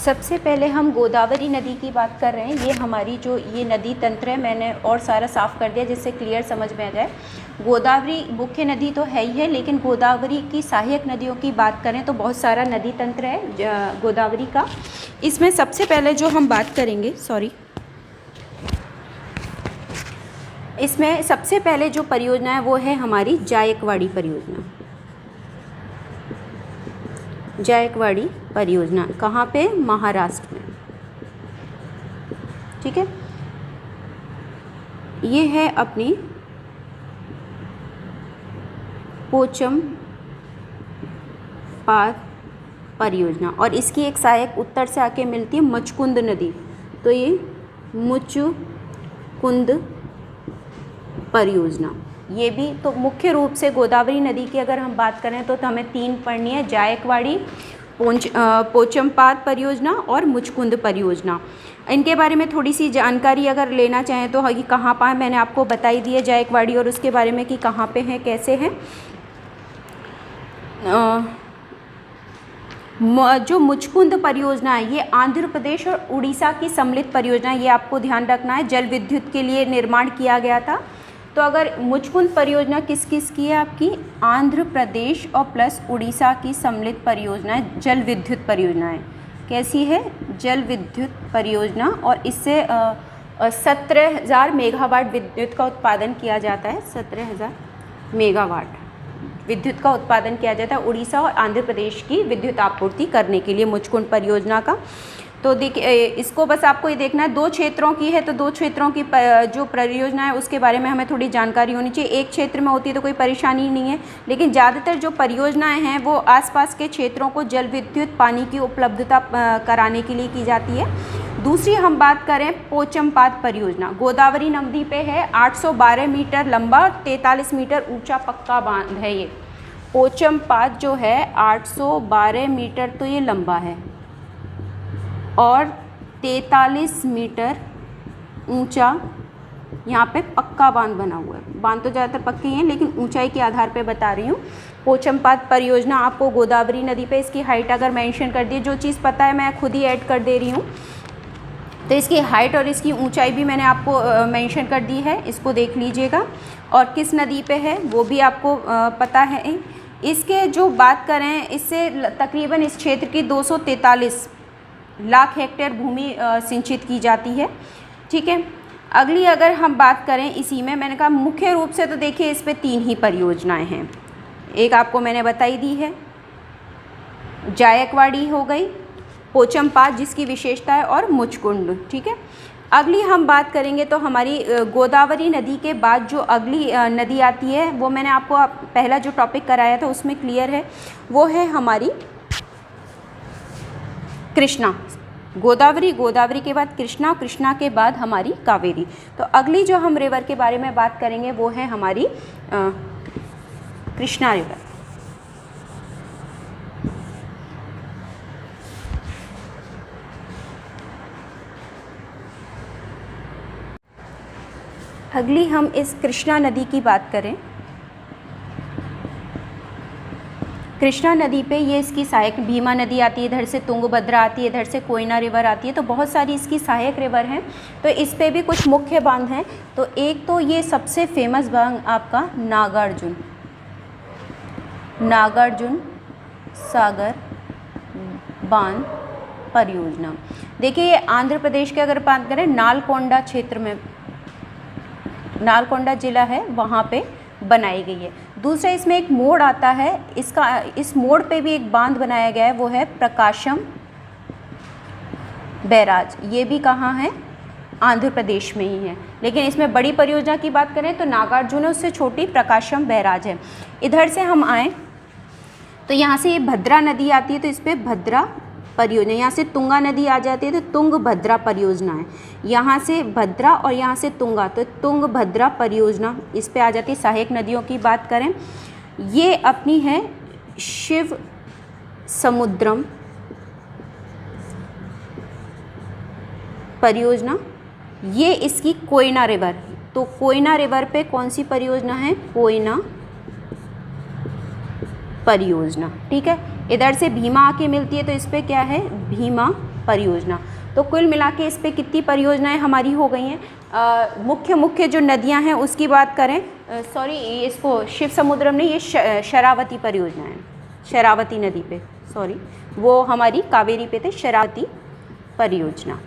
सबसे पहले हम गोदावरी नदी की बात कर रहे हैं। ये हमारी जो ये नदी तंत्र है, मैंने और सारा साफ़ कर दिया जिससे क्लियर समझ में आ जाए। गोदावरी मुख्य नदी तो है ही है, लेकिन गोदावरी की सहायक नदियों की बात करें तो बहुत सारा नदी तंत्र है गोदावरी का। इसमें सबसे पहले जो हम बात करेंगे, इसमें सबसे पहले जो परियोजना है वो है हमारी जायकवाड़ी परियोजना। जायकवाड़ी परियोजना कहाँ पे? महाराष्ट्र में। ठीक है, ये है अपनी पोचमपाद परियोजना और इसकी एक सहायक उत्तर से आके मिलती है मुचकुंद नदी। तो ये मुचकुंद परियोजना, ये भी तो मुख्य रूप से गोदावरी नदी की अगर हम बात करें तो हमें 3 पढ़नी है, जायकवाड़ी, पोचमपाद परियोजना और मुचकुंद परियोजना। इनके बारे में थोड़ी सी जानकारी अगर लेना चाहें तो ये कहाँ पर मैंने आपको बताई दी है जायकवाड़ी और उसके बारे में कि कहाँ पे है, कैसे है। जो मुचकुंद परियोजना है ये आंध्र प्रदेश और उड़ीसा की सम्मिलित परियोजना है, ये आपको ध्यान रखना है। जल विद्युत के लिए निर्माण किया गया था। तो अगर मुचकुंद परियोजना किस किस की है? आपकी आंध्र प्रदेश और प्लस उड़ीसा की सम्मिलित परियोजना है, जल विद्युत परियोजना है। कैसी है? जल विद्युत परियोजना और इससे 17,000 मेगावाट विद्युत का उत्पादन किया जाता है। 17,000 मेगावाट विद्युत का उत्पादन किया जाता है उड़ीसा और आंध्र प्रदेश की विद्युत आपूर्ति करने के लिए मुचकुंद परियोजना का। तो देखिए, इसको बस आपको ये देखना है, 2 क्षेत्रों की है तो 2 क्षेत्रों की जो परियोजना है उसके बारे में हमें थोड़ी जानकारी होनी चाहिए। एक क्षेत्र में होती है तो कोई परेशानी नहीं है, लेकिन ज़्यादातर जो परियोजनाएं हैं वो आसपास के क्षेत्रों को जल विद्युत पानी की उपलब्धता कराने के लिए की जाती है। दूसरी हम बात करें पोचमपाद परियोजना, गोदावरी नदी पे है, 812 मीटर लंबा, 43 मीटर ऊंचा पक्का बांध है ये। पोचमपाद जो है 812 मीटर तो ये लंबा है और 43 मीटर ऊंचा यहाँ पे पक्का बांध बना हुआ है। बांध तो ज़्यादातर पक्के हैं लेकिन ऊंचाई के आधार पे बता रही हूँ। पोचमपाद परियोजना आपको गोदावरी नदी पे इसकी हाइट अगर मेंशन कर दी, जो चीज़ पता है मैं खुद ही ऐड कर दे रही हूँ, तो इसकी हाइट और इसकी ऊंचाई भी मैंने आपको मेंशन कर दी है, इसको देख लीजिएगा। और किस नदी पे है वो भी आपको पता है। इसके जो बात करें, इससे तकरीबन इस क्षेत्र की 243 लाख हेक्टेयर भूमि सिंचित की जाती है। ठीक है, अगली अगर हम बात करें इसी में, मैंने कहा मुख्य रूप से तो देखिए इस पे 3 ही परियोजनाएं हैं। एक आपको मैंने बताई दी है, जायकवाड़ी हो गई, पोचमपाद जिसकी विशेषता है, और मुचकुंद। ठीक है, अगली हम बात करेंगे तो हमारी गोदावरी नदी के बाद जो अगली नदी आती है वो मैंने आपको पहला जो टॉपिक कराया था उसमें क्लियर है, वो है हमारी कृष्णा। गोदावरी, गोदावरी के बाद कृष्णा, कृष्णा के बाद हमारी कावेरी। तो अगली जो हम रिवर के बारे में बात करेंगे वो है हमारी कृष्णा रिवर। अगली हम इस कृष्णा नदी की बात करें, कृष्णा नदी पे ये इसकी सहायक भीमा नदी आती है, इधर से तुंगभद्रा आती है, इधर से कोयना रिवर आती है, तो बहुत सारी इसकी सहायक रिवर हैं। तो इस पे भी कुछ मुख्य बांध हैं। तो एक तो ये सबसे फेमस बांध आपका नागार्जुन, नागार्जुन सागर बांध परियोजना। देखिए ये आंध्र प्रदेश के अगर बात करें नालकोंडा क्षेत्र में, नालकोंडा जिला है वहाँ पे बनाई गई है। दूसरा इसमें एक मोड़ आता है, इस मोड़ पे भी एक बांध बनाया गया है, वो है प्रकाशम बैराज। ये भी कहाँ है? आंध्र प्रदेश में ही है। लेकिन इसमें बड़ी परियोजना की बात करें तो नागार्जुन है, उससे छोटी प्रकाशम बैराज है। इधर से हम आए तो यहाँ से ये भद्रा नदी आती है, तो इस पर भद्रा परियोजना, यहाँ से तुंगा नदी आ जाती है तो तुंगभद्रा परियोजना है। यहाँ से भद्रा और यहाँ से तुंगा, तो तुंगभद्रा परियोजना इस पे आ जाती है। सहायक नदियों की बात करें, ये अपनी है शिव समुद्रम परियोजना, ये इसकी कोयना रिवर। तो कोयना रिवर पे कौन सी परियोजना है? कोयना परियोजना। ठीक है, इधर से भीमा आके मिलती है तो इस पे क्या है? भीमा परियोजना। तो कुल मिला के इस पे कितनी परियोजनाएं हमारी हो गई हैं। मुख्य मुख्य जो नदियां हैं उसकी बात करें, सॉरी इसको शिव समुद्रम नहीं, ये शरावती परियोजना है, शरावती नदी पे, सॉरी वो हमारी कावेरी पे थे, शरावती परियोजना।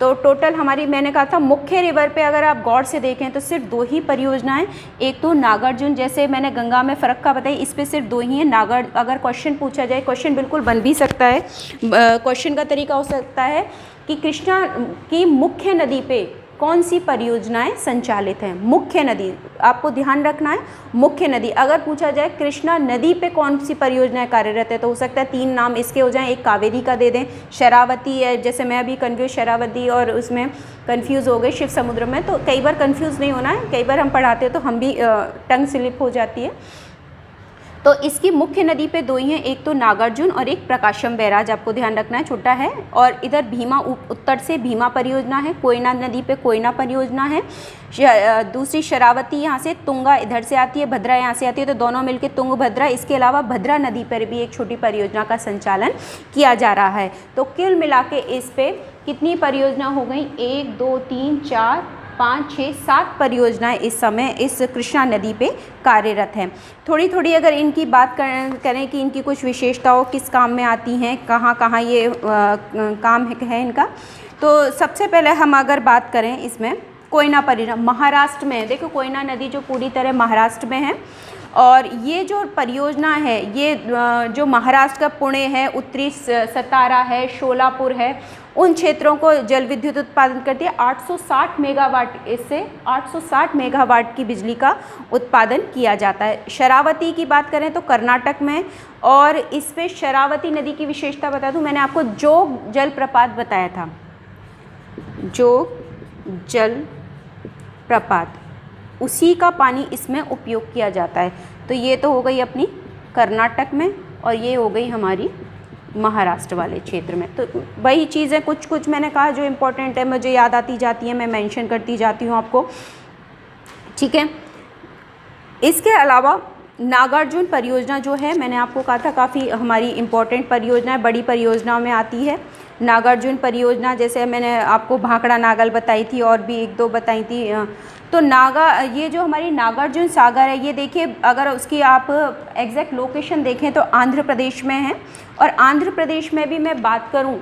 तो टोटल हमारी, मैंने कहा था मुख्य रिवर पे अगर आप गौर से देखें तो सिर्फ 2 ही परियोजनाएं, एक तो नागार्जुन, जैसे मैंने गंगा में फ़र्क का बताई, इस पे सिर्फ 2 ही हैं। अगर क्वेश्चन पूछा जाए, क्वेश्चन बिल्कुल बन भी सकता है, क्वेश्चन का तरीका हो सकता है कि कृष्णा की मुख्य नदी पे कौन सी परियोजनाएं संचालित हैं। मुख्य नदी आपको ध्यान रखना है, मुख्य नदी। अगर पूछा जाए कृष्णा नदी पे कौन सी परियोजनाएं कार्यरत है, तो हो सकता है 3 नाम इसके हो जाएं, एक कावेरी का दे दें, शरावती है, जैसे मैं अभी कन्फ्यूज शरावती और उसमें कन्फ्यूज़ हो गई शिव समुद्र में। तो कई बार कन्फ्यूज़ नहीं होना है, कई बार हम पढ़ाते हैं तो हम भी टंग स्लिप हो जाती है। तो इसकी मुख्य नदी पे 2 ही हैं, एक तो नागार्जुन और एक प्रकाशम बैराज, आपको ध्यान रखना है, छोटा है। और इधर भीमा, उत्तर से भीमा परियोजना है, कोयना नदी पे कोयना परियोजना है। दूसरी शरावती यहाँ से, तुंगा इधर से आती है, भद्रा यहाँ से आती है, तो दोनों मिलकर तुंग भद्रा। इसके अलावा भद्रा नदी पर भी एक छोटी परियोजना का संचालन किया जा रहा है। तो कुल मिला के इस पे कितनी परियोजना हो गई, 1 2 3 4 5 6 7 परियोजनाएं इस समय इस कृष्णा नदी पे कार्यरत हैं। थोड़ी थोड़ी अगर इनकी बात करें कि इनकी कुछ विशेषताओं किस काम में आती हैं, कहाँ कहाँ ये काम है इनका, तो सबसे पहले हम अगर बात करें इसमें कोयना परियोजना, महाराष्ट्र में, देखो कोयना नदी जो पूरी तरह महाराष्ट्र में है, और ये जो परियोजना है ये जो महाराष्ट्र का पुणे है, उत्तरी सतारा है, शोलापुर है, उन क्षेत्रों को जल विद्युत उत्पादन करती है। 860 मेगावाट, इससे 860 मेगावाट की बिजली का उत्पादन किया जाता है। शरावती की बात करें तो कर्नाटक में, और इस पे शरावती नदी की विशेषता बता दूं, मैंने आपको जोग जल प्रपात बताया था, जोग जल प्रपात, उसी का पानी इसमें उपयोग किया जाता है। तो ये तो हो गई अपनी कर्नाटक में, और ये हो गई हमारी महाराष्ट्र वाले क्षेत्र में। तो वही चीज़ें कुछ कुछ मैंने कहा जो इम्पोर्टेंट है, मुझे याद आती जाती है, मैं मेंशन करती जाती हूँ आपको, ठीक है। इसके अलावा नागार्जुन परियोजना जो है, मैंने आपको कहा था काफ़ी हमारी इम्पोर्टेंट परियोजना है, बड़ी परियोजनाओं में आती है नागार्जुन परियोजना। जैसे मैंने आपको भाखड़ा नागल बताई थी, और भी 1-2 बताई थी। तो ये जो हमारी नागार्जुन सागर है, ये देखिए अगर उसकी आप एग्जैक्ट लोकेशन देखें तो आंध्र प्रदेश में है। और आंध्र प्रदेश में भी मैं बात करूं,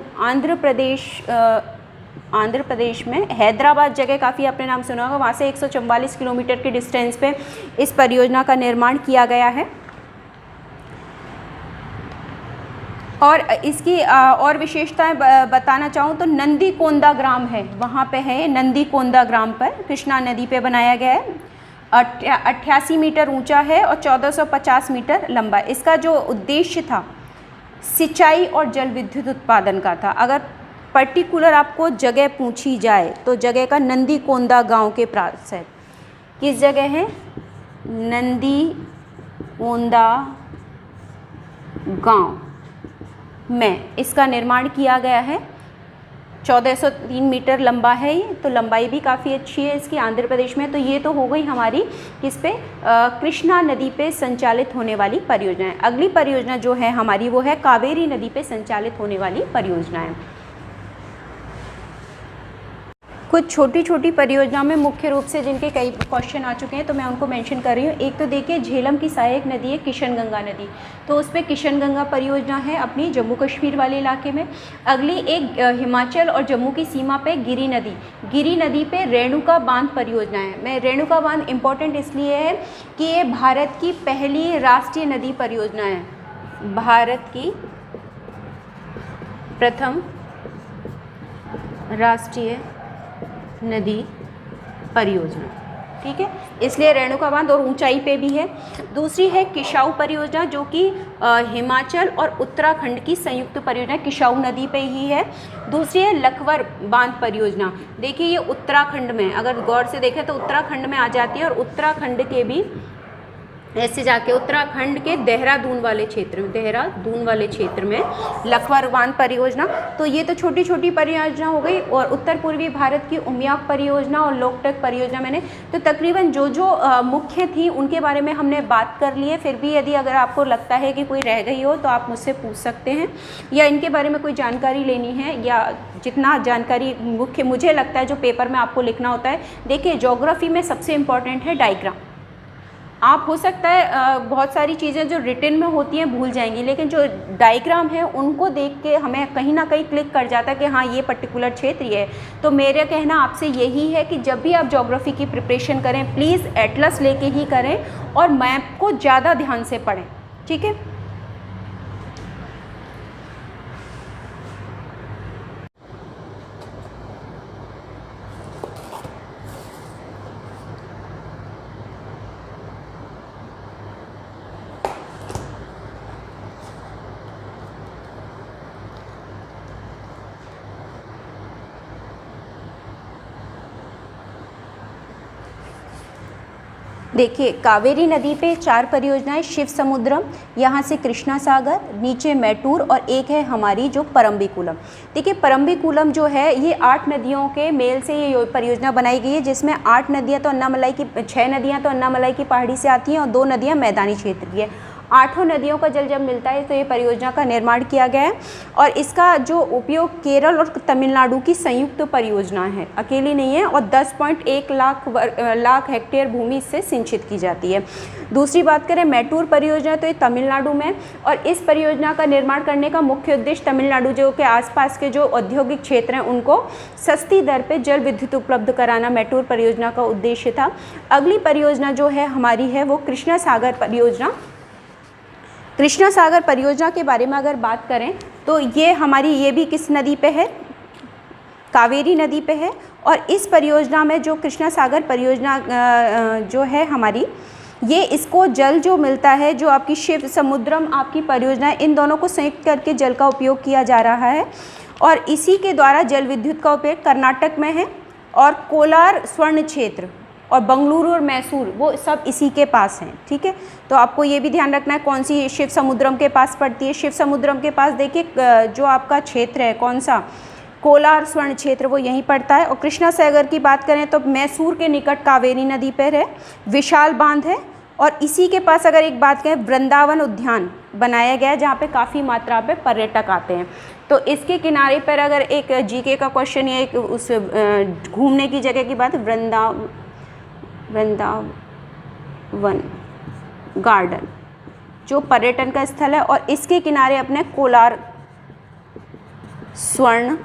आंध्र प्रदेश में हैदराबाद जगह काफ़ी आपने नाम सुना होगा, वहाँ से 144 किलोमीटर के डिस्टेंस पे इस परियोजना का निर्माण किया गया है। और इसकी और विशेषताएं बताना चाहूँ तो नंदीकोंदा ग्राम है, वहाँ पे है नंदीकोंदा ग्राम पर, कृष्णा नदी पे बनाया गया है। 88 मीटर ऊंचा है और 1450 मीटर लंबा। इसका जो उद्देश्य था सिंचाई और जल विद्युत उत्पादन का था। अगर पर्टिकुलर आपको जगह पूछी जाए तो जगह का नंदीकोंदा गांव के पास है। किस जगह है? नंदीकोंदा गांव में इसका निर्माण किया गया है। 1403 मीटर लंबा है ये, तो लंबाई भी काफ़ी अच्छी है इसकी आंध्र प्रदेश में। तो ये तो हो गई हमारी किस पे, कृष्णा नदी पे संचालित होने वाली परियोजनाएं। अगली परियोजना जो है हमारी वो है कावेरी नदी पे संचालित होने वाली परियोजनाएं। कुछ छोटी छोटी परियोजनाओं में मुख्य रूप से जिनके कई क्वेश्चन आ चुके हैं तो मैं उनको मेंशन कर रही हूँ। एक तो देखिए झेलम की सहायक नदी है किशनगंगा नदी, तो उस पर किशनगंगा परियोजना है अपनी जम्मू कश्मीर वाले इलाके में। अगली एक हिमाचल और जम्मू की सीमा पे गिरी नदी पे रेणुका बांध परियोजना है। मैं रेणुका बांध इम्पोर्टेंट इसलिए है कि ये भारत की पहली राष्ट्रीय नदी परियोजना है, भारत की प्रथम राष्ट्रीय नदी परियोजना, ठीक है, इसलिए रेणुका बांध और ऊंचाई पे भी है। दूसरी है किशाऊ परियोजना जो कि हिमाचल और उत्तराखंड की संयुक्त परियोजना किशाऊ नदी पे ही है। दूसरी है लखवर बांध परियोजना। देखिए ये उत्तराखंड में, अगर गौर से देखें तो उत्तराखंड में आ जाती है और उत्तराखंड के भी ऐसे जाके उत्तराखंड के देहरादून वाले क्षेत्र में लखवारवान परियोजना। तो ये तो छोटी छोटी परियोजना हो गई। और उत्तर पूर्वी भारत की उमियाक परियोजना और लोकटक परियोजना मैंने तो तकरीबन जो मुख्य थी उनके बारे में हमने बात कर ली है। फिर भी यदि अगर आपको लगता है कि कोई रह गई हो तो आप मुझसे पूछ सकते हैं, या इनके बारे में कोई जानकारी लेनी है, या जितना जानकारी मुख्य मुझे लगता है जो पेपर में आपको लिखना होता है। देखिए, ज्योग्राफी में सबसे इम्पॉर्टेंट है डायग्राम। आप हो सकता है बहुत सारी चीज़ें जो रिटन में होती हैं भूल जाएंगी, लेकिन जो डायग्राम है उनको देख के हमें कहीं ना कहीं क्लिक कर जाता है कि हाँ ये पर्टिकुलर क्षेत्र ये है। तो मेरा कहना आपसे यही है कि जब भी आप ज्योग्राफी की प्रिपरेशन करें प्लीज़ एटलस लेके ही करें और मैप को ज़्यादा ध्यान से पढ़ें, ठीक है। देखिए, कावेरी नदी पे 4 परियोजनाएं, शिव समुद्रम, यहाँ से कृष्णा सागर, नीचे मैटूर और एक है हमारी जो परम्बिकुलम। देखिए, परम्बिकुलम जो है ये 8 नदियों के मेल से ये परियोजना बनाई गई है, जिसमें 8 नदियाँ तो अन्नामलाई की 6 नदियाँ तो अन्नामलाई की पहाड़ी से आती हैं और 2 नदियाँ मैदानी क्षेत्र की है। 8 नदियों का जल जब मिलता है तो ये परियोजना का निर्माण किया गया है। और इसका जो उपयोग केरल और तमिलनाडु की संयुक्त परियोजना है, अकेली नहीं है। और 10.1 लाख हेक्टेयर भूमि इससे सिंचित की जाती है। दूसरी बात करें मैटूर परियोजना, तो ये तमिलनाडु में, और इस परियोजना का निर्माण करने का मुख्य उद्देश्य तमिलनाडु जो के आसपास के जो औद्योगिक क्षेत्र हैं उनको सस्ती दर पे जल विद्युत उपलब्ध कराना मैटूर परियोजना का उद्देश्य था। अगली परियोजना जो है हमारी है वो कृष्णा सागर परियोजना। कृष्णा सागर परियोजना के बारे में अगर बात करें तो ये हमारी, ये भी किस नदी पे है, कावेरी नदी पे है। और इस परियोजना में जो कृष्णा सागर परियोजना जो है हमारी, ये इसको जल जो मिलता है, जो आपकी शिव समुद्रम आपकी परियोजना है, इन दोनों को संयुक्त करके जल का उपयोग किया जा रहा है। और इसी के द्वारा जल विद्युत का उपयोग कर्नाटक में है। और कोलार स्वर्ण क्षेत्र और बंगलुरु और मैसूर वो सब इसी के पास हैं, ठीक है। तो आपको ये भी ध्यान रखना है कौन सी शिव समुद्रम के पास पड़ती है। शिव समुद्रम के पास देखिए जो आपका क्षेत्र है कौन सा, कोलार स्वर्ण क्षेत्र, वो यहीं पड़ता है। और कृष्णा सागर की बात करें तो मैसूर के निकट कावेरी नदी पर है, विशाल बांध है। और इसी के पास अगर एक बात करें, वृंदावन उद्यान बनाया गया है जहाँ पे काफ़ी मात्रा पे पर्यटक आते हैं। तो इसके किनारे पर अगर एक जीके का क्वेश्चन या एक उस घूमने की जगह की बात, वृंदावन गार्डन जो पर्यटन का स्थल है, और इसके किनारे अपने कोलार स्वर्ण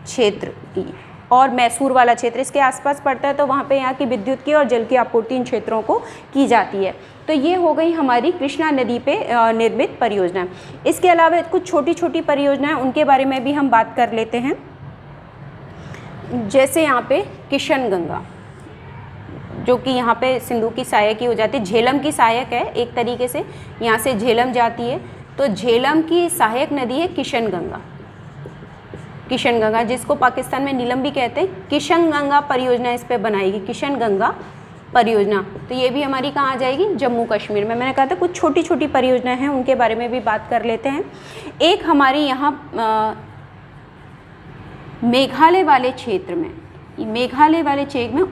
क्षेत्र की और मैसूर वाला क्षेत्र इसके आसपास पड़ता है। तो वहाँ पे यहाँ की विद्युत की और जल की आपूर्ति इन क्षेत्रों को की जाती है। तो ये हो गई हमारी कृष्णा नदी पे निर्मित परियोजना। इसके अलावा कुछ छोटी छोटी परियोजनाएं उनके बारे में भी हम बात कर लेते हैं। जैसे यहाँ पे किशन गंगा जो कि यहाँ पे सिंधु की सहायक ही हो जाती है, झेलम की सहायक है एक तरीके से, यहाँ से झेलम जाती है। तो झेलम की सहायक नदी है किशन गंगा, किशन गंगा जिसको पाकिस्तान में नीलम भी कहते हैं। किशन गंगा परियोजना इस पे बनाएगी, किशन गंगा परियोजना। तो ये भी हमारी कहाँ आ जाएगी, जम्मू कश्मीर में। मैंने कहा था कुछ छोटी छोटी परियोजनाएं हैं उनके बारे में भी बात कर लेते हैं। एक हमारी यहाँ मेघालय वाले क्षेत्र में, मेघालय वाले क्षेत्र में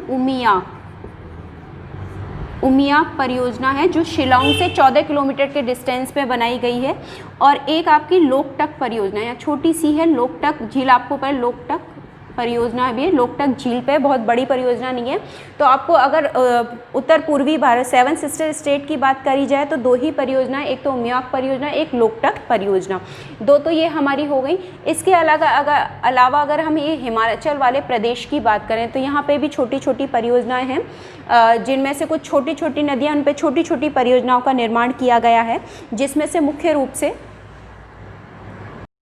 उमियाक परियोजना है जो शिलांग से 14 किलोमीटर के डिस्टेंस पे बनाई गई है। और एक आपकी लोकटक परियोजना या छोटी सी है, लोकटक झील आपको पर लोकटक परियोजना भी है, लोकटक झील पे, बहुत बड़ी परियोजना नहीं है। तो आपको अगर उत्तर पूर्वी भारत 7 सिस्टर स्टेट की बात करी जाए तो 2 ही परियोजनाएं, एक तो उमियाक परियोजना, एक लोकटक परियोजना, 2 तो ये हमारी हो गई। इसके अलावा अगर हम ये हिमाचल वाले प्रदेश की बात करें तो यहाँ पे भी छोटी छोटी परियोजनाएं हैं, जिनमें से कुछ छोटी छोटी नदियाँ, उन पर छोटी छोटी परियोजनाओं का निर्माण किया गया है, जिसमें से मुख्य रूप से